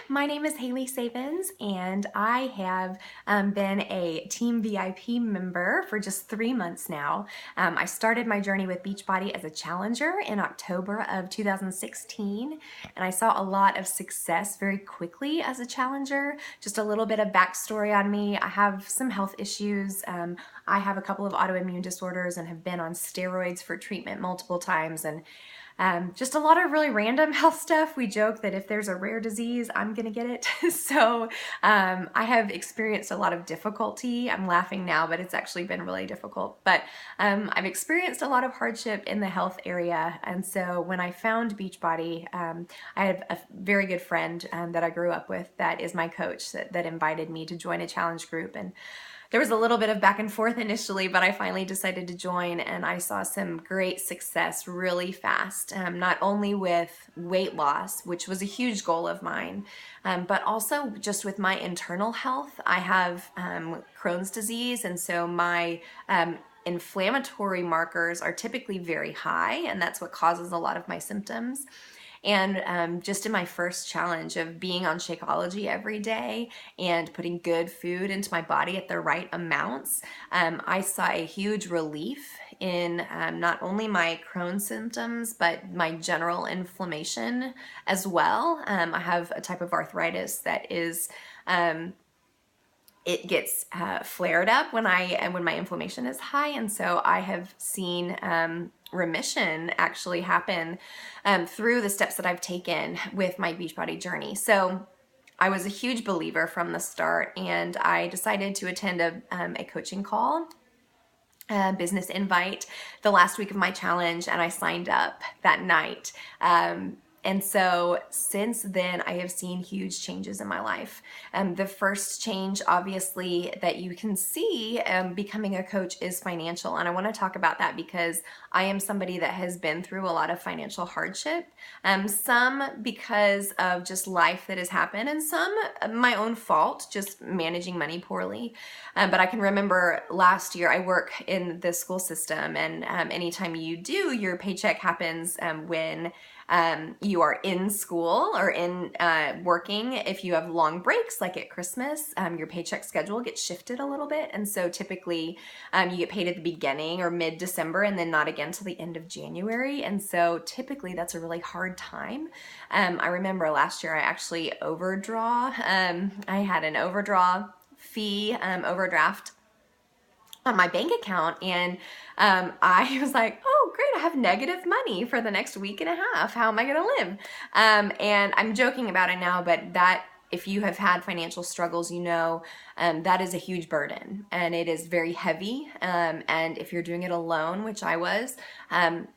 my name is Hayley Savens, and I have been a Team VIP member for just 3 months now. I started my journey with Beachbody as a challenger in October of 2016, and I saw a lot of success very quickly as a challenger. Just a little bit of backstory on me. I have some health issues. I have a couple of autoimmune disorders and have been on steroids for treatment multiple times, and just a lot of really random health stuff. We joke that if there's a rare disease, I'm gonna get it. So I have experienced a lot of difficulty. I'm laughing now, but it's actually been really difficult. But I've experienced a lot of hardship in the health area. And so when I found Beachbody, I had a very good friend that I grew up with that is my coach that invited me to join a challenge group. And there was a little bit of back and forth initially, but I finally decided to join, and I saw some great success really fast, not only with weight loss, which was a huge goal of mine, but also just with my internal health. I have Crohn's disease, and so my inflammatory markers are typically very high, and that's what causes a lot of my symptoms. And just in my first challenge of being on Shakeology every day and putting good food into my body at the right amounts, I saw a huge relief in not only my Crohn's symptoms, but my general inflammation as well. I have a type of arthritis that is it gets flared up when my inflammation is high, and so I have seen remission actually happen through the steps that I've taken with my Beachbody journey. So I was a huge believer from the start, and I decided to attend a coaching call, business invite, the last week of my challenge, and I signed up that night. And so since then, I have seen huge changes in my life. The first change, obviously, that you can see becoming a coach is financial. And I want to talk about that because I am somebody that has been through a lot of financial hardship, some because of just life that has happened, and some my own fault, just managing money poorly. But I can remember last year, I work in the school system, and anytime you do, your paycheck happens when you are in school or in working. If you have long breaks, like at Christmas, your paycheck schedule gets shifted a little bit. And so typically you get paid at the beginning or mid-December and then not again till the end of January. And so typically that's a really hard time. I remember last year I actually overdraw. I had an overdraw fee, overdraft on my bank account, and I was like, oh great, I have negative money for the next week and a half. How am I gonna live? And I'm joking about it now, but that, if you have had financial struggles, you know that is a huge burden, and it is very heavy, and if you're doing it alone, which I was,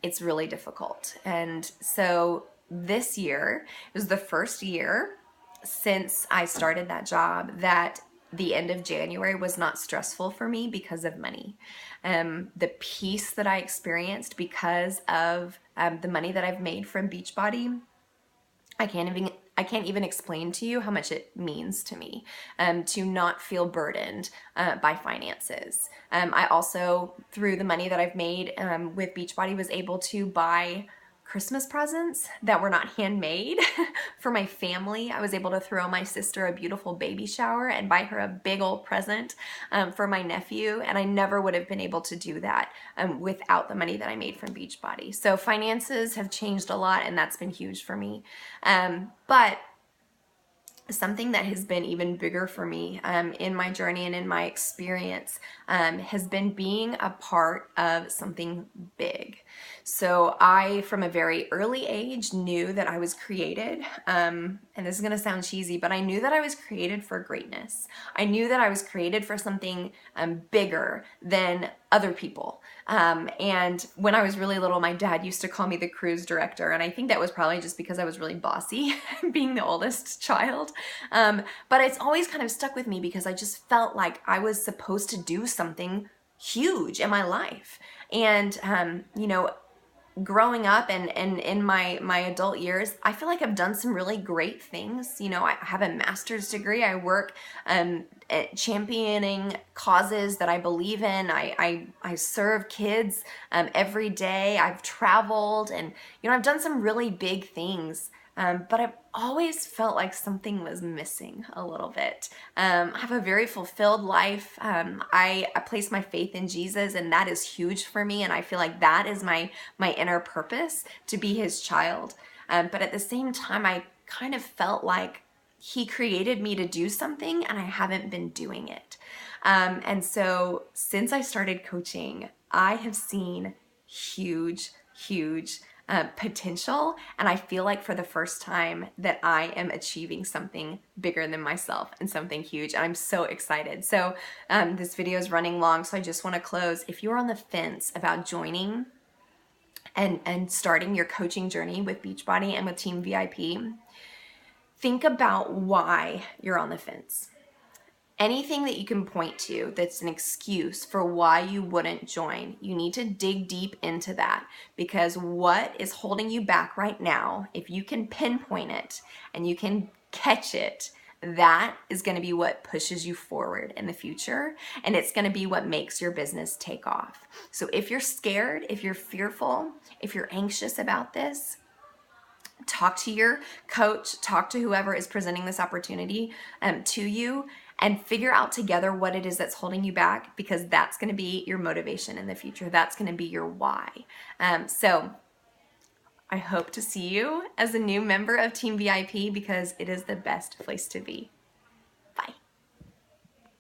it's really difficult. And so this year, it was the first year since I started that job that the end of January was not stressful for me because of money. The peace that I experienced because of the money that I've made from Beachbody, I can't even explain to you how much it means to me to not feel burdened by finances. I also, through the money that I've made with Beachbody, was able to buy Christmas presents that were not handmade for my family. I was able to throw my sister a beautiful baby shower and buy her a big old present for my nephew, and I never would have been able to do that without the money that I made from Beachbody. So finances have changed a lot, and that's been huge for me. But something that has been even bigger for me in my journey and in my experience has been being a part of something big. So I, from a very early age, knew that I was created, and this is going to sound cheesy, but I knew that I was created for greatness. I knew that I was created for something bigger than other people. And when I was really little, my dad used to call me the cruise director, and I think that was probably just because I was really bossy, being the oldest child. But it's always kind of stuck with me because I just felt like I was supposed to do something huge in my life. And, you know, growing up and in my adult years, I feel like I've done some really great things. You know, I have a master's degree. I work championing causes that I believe in. I serve kids every day. I've traveled, and you know, I've done some really big things. But I've always felt like something was missing a little bit. I have a very fulfilled life. I place my faith in Jesus, and that is huge for me. And I feel like that is my inner purpose, to be his child. But at the same time, I kind of felt like he created me to do something and I haven't been doing it. And so since I started coaching, I have seen huge potential, and I feel like for the first time that I am achieving something bigger than myself and something huge, and I'm so excited. So this video is running long, so I just want to close. If you're on the fence about joining and starting your coaching journey with Beachbody and with Team VIP, think about why you're on the fence. Anything that you can point to that's an excuse for why you wouldn't join, you need to dig deep into that, because what is holding you back right now, if you can pinpoint it and you can catch it, that is going to be what pushes you forward in the future, and it's going to be what makes your business take off. So if you're scared, if you're fearful, if you're anxious about this, talk to your coach, talk to whoever is presenting this opportunity to you, and figure out together what it is that's holding you back, because that's going to be your motivation in the future. That's going to be your why. So I hope to see you as a new member of Team VIP, because it is the best place to be.